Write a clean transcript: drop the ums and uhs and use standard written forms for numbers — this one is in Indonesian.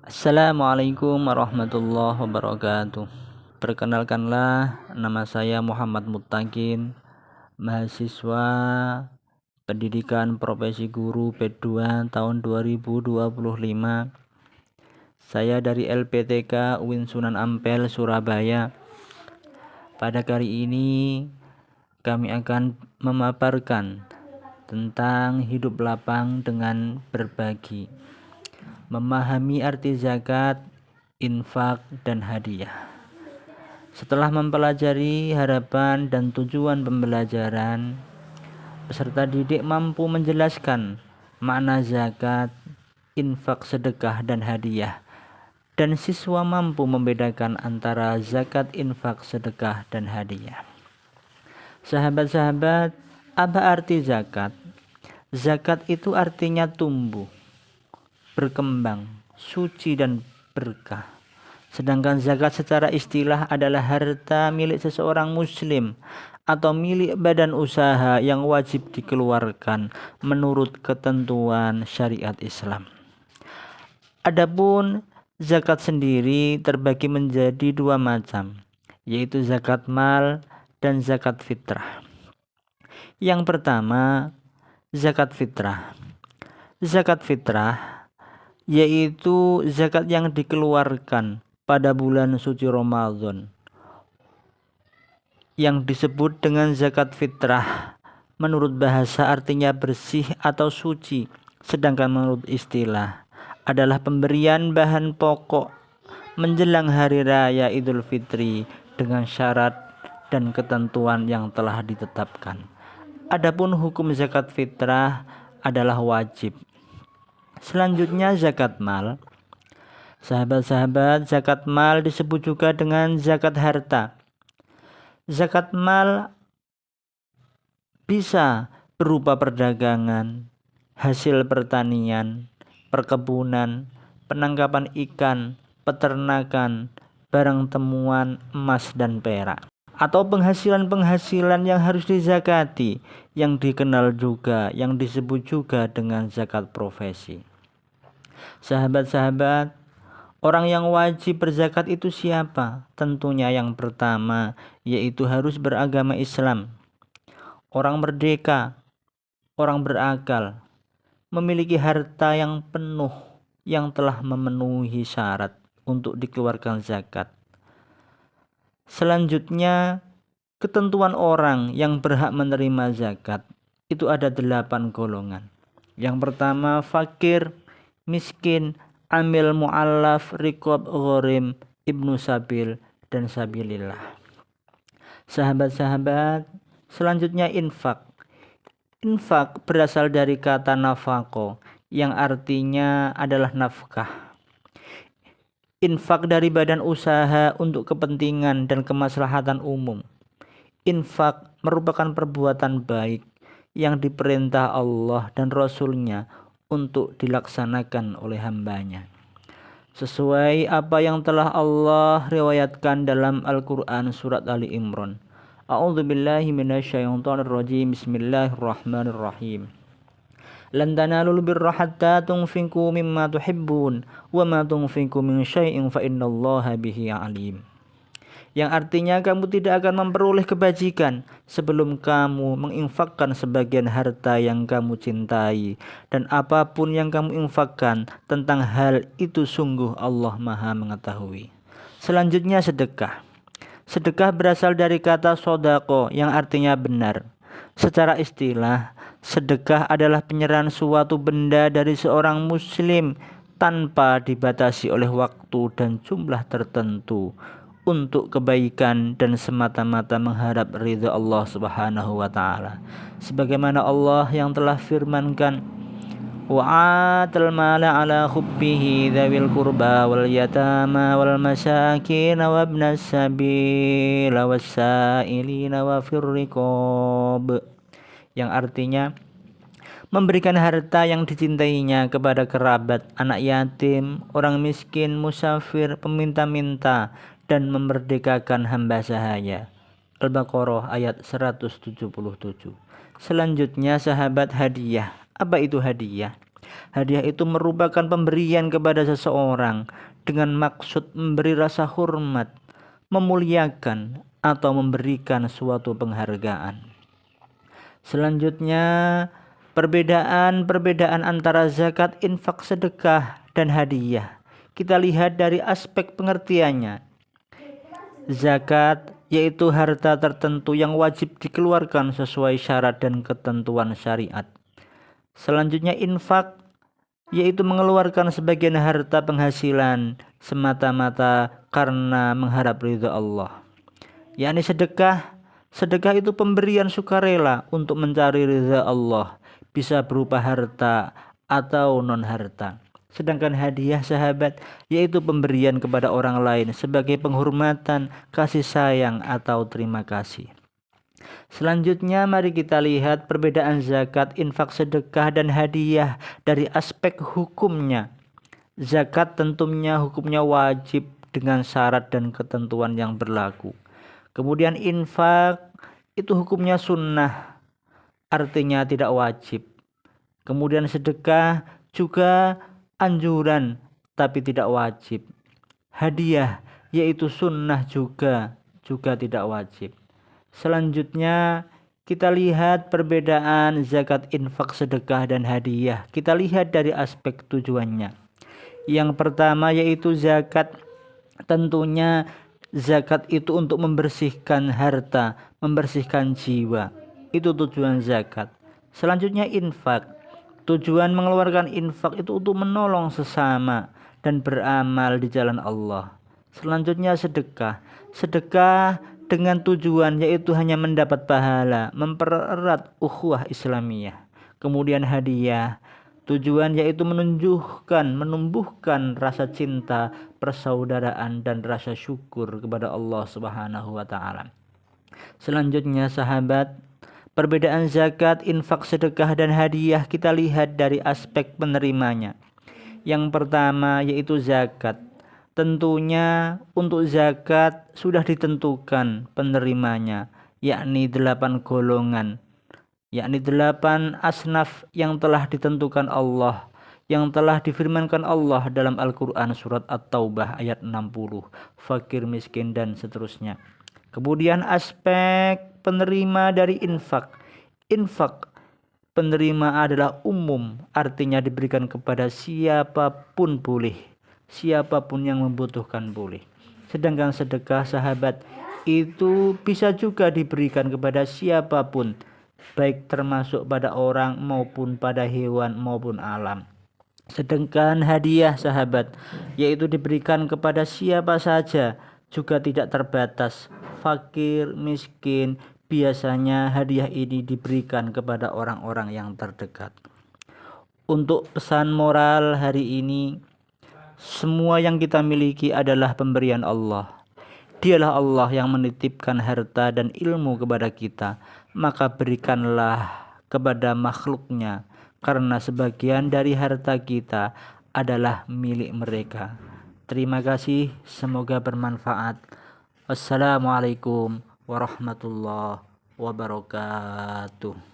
Assalamualaikum warahmatullahi wabarakatuh. Perkenalkanlah, nama saya Muhammad Muttaqin, mahasiswa Pendidikan Profesi Guru P2 tahun 2025. Saya dari LPTK UIN Sunan Ampel, Surabaya. Pada kali ini kami akan memaparkan tentang hidup lapang dengan berbagi, memahami arti zakat, infak, dan hadiah. Setelah mempelajari harapan dan tujuan pembelajaran, peserta didik mampu menjelaskan makna zakat, infak, sedekah, dan hadiah, dan siswa mampu membedakan antara zakat, infak, sedekah, dan hadiah. Sahabat-sahabat, apa arti zakat? Zakat itu artinya tumbuh, berkembang, suci, dan berkah. Sedangkan zakat secara istilah adalah harta milik seseorang muslim atau milik badan usaha yang wajib dikeluarkan menurut ketentuan syariat Islam. Adapun zakat sendiri terbagi menjadi dua macam, yaitu zakat mal dan zakat fitrah. Yang pertama, zakat fitrah. Zakat fitrah yaitu zakat yang dikeluarkan pada bulan suci Ramadan, yang disebut dengan zakat fitrah. Menurut bahasa artinya bersih atau suci, sedangkan menurut istilah adalah pemberian bahan pokok menjelang hari raya Idul Fitri dengan syarat dan ketentuan yang telah ditetapkan. Adapun hukum zakat fitrah adalah wajib. Selanjutnya zakat mal. Sahabat-sahabat, zakat mal disebut juga dengan zakat harta. Zakat mal bisa berupa perdagangan, hasil pertanian, perkebunan, penangkapan ikan, peternakan, barang temuan, emas dan perak, atau penghasilan-penghasilan yang harus dizakati, yang dikenal juga, yang disebut juga dengan zakat profesi. Sahabat-sahabat, orang yang wajib berzakat itu siapa? Tentunya yang pertama yaitu harus beragama Islam, orang merdeka, orang berakal, memiliki harta yang penuh yang telah memenuhi syarat untuk dikeluarkan zakat. Selanjutnya, ketentuan orang yang berhak menerima zakat itu ada 8 golongan. Yang pertama, fakir, miskin, amil mu'allaf, riqab, gharim, ibnu sabil, dan sabilillah. Sahabat-sahabat, selanjutnya infak. Infak berasal dari kata nafaqo yang artinya adalah nafkah. Infak dari badan usaha untuk kepentingan dan kemaslahatan umum. Infak merupakan perbuatan baik yang diperintah Allah dan Rasul-Nya untuk dilaksanakan oleh hambanya, sesuai apa yang telah Allah riwayatkan dalam Al-Quran surat Ali Imran. A'udzubillahi minasyaitonirrajim. Bismillahirrahmanirrahim. Lan tanalul birra hatta tunfiqu mimma tuhibbun wa ma tunfiqu min syai'in fa innallaha bihi alim. Yang artinya kamu tidak akan memperoleh kebajikan sebelum kamu menginfakkan sebagian harta yang kamu cintai, dan apapun yang kamu infakkan tentang hal itu sungguh Allah Maha mengetahui. Selanjutnya sedekah. Sedekah berasal dari kata sodako yang artinya benar. Secara istilah, sedekah adalah penyerahan suatu benda dari seorang muslim tanpa dibatasi oleh waktu dan jumlah tertentu, untuk kebaikan dan semata-mata mengharap ridha Allah Subhanahu wa taala. Sebagaimana Allah yang telah firmankan, wa'atal mala ala hubbihi dzawil qurba wal yatama wal masakin wa ibnas sabil was-sa'ilina wa fir riqab, yang artinya memberikan harta yang dicintainya kepada kerabat, anak yatim, orang miskin, musafir, peminta-minta, dan memerdekakan hamba sahaya. Al-Baqarah ayat 177. Selanjutnya sahabat, hadiah. Apa itu hadiah? Hadiah itu merupakan pemberian kepada seseorang dengan maksud memberi rasa hormat, memuliakan, atau memberikan suatu penghargaan. Selanjutnya, perbedaan antara zakat, infak, sedekah, dan hadiah. Kita lihat dari aspek pengertiannya. Zakat yaitu harta tertentu yang wajib dikeluarkan sesuai syarat dan ketentuan syariat. Selanjutnya infak yaitu mengeluarkan sebagian harta penghasilan semata-mata karena mengharap ridha Allah. Yakni sedekah itu pemberian sukarela untuk mencari ridha Allah, bisa berupa harta atau non harta. Sedangkan hadiah sahabat yaitu pemberian kepada orang lain sebagai penghormatan, kasih sayang atau terima kasih. Selanjutnya mari kita lihat perbedaan zakat, infak, sedekah, dan hadiah dari aspek hukumnya. Zakat tentunya hukumnya wajib dengan syarat dan ketentuan yang berlaku. Kemudian infak itu hukumnya sunnah, artinya tidak wajib. Kemudian sedekah juga anjuran tapi tidak wajib. Hadiah yaitu sunnah juga tidak wajib. Selanjutnya kita lihat perbedaan zakat, infak, sedekah, dan hadiah. Kita lihat dari aspek tujuannya. Yang pertama yaitu zakat. Tentunya zakat itu untuk membersihkan harta, membersihkan jiwa. Itu tujuan zakat. Selanjutnya infak. Tujuan mengeluarkan infak itu untuk menolong sesama dan beramal di jalan Allah. Selanjutnya sedekah. Sedekah dengan tujuan yaitu hanya mendapat pahala, mempererat ukhuwah Islamiyah. Kemudian hadiah. Tujuan yaitu menumbuhkan rasa cinta, persaudaraan, dan rasa syukur kepada Allah Subhanahu wa Ta'ala. Selanjutnya sahabat, perbedaan zakat, infak, sedekah, dan hadiah kita lihat dari aspek penerimanya. Yang pertama yaitu zakat. Tentunya untuk zakat sudah ditentukan penerimanya, yakni 8 golongan, yakni 8 asnaf yang telah ditentukan Allah, yang telah difirmankan Allah dalam Al-Quran surat At-Taubah ayat 60, fakir, miskin, dan seterusnya. Kemudian aspek penerima dari infak. Infak penerima adalah umum, artinya diberikan kepada siapapun boleh, siapapun yang membutuhkan boleh. Sedangkan sedekah sahabat itu bisa juga diberikan kepada siapapun, baik termasuk pada orang maupun pada hewan maupun alam. Sedangkan hadiah sahabat yaitu diberikan kepada siapa saja, juga tidak terbatas, fakir, miskin. Biasanya hadiah ini diberikan kepada orang-orang yang terdekat. Untuk pesan moral hari ini, semua yang kita miliki adalah pemberian Allah. Dialah Allah yang menitipkan harta dan ilmu kepada kita, maka berikanlah kepada makhluknya, karena sebagian dari harta kita adalah milik mereka. Terima kasih, semoga bermanfaat. Wassalamualaikum warahmatullahi wabarakatuh.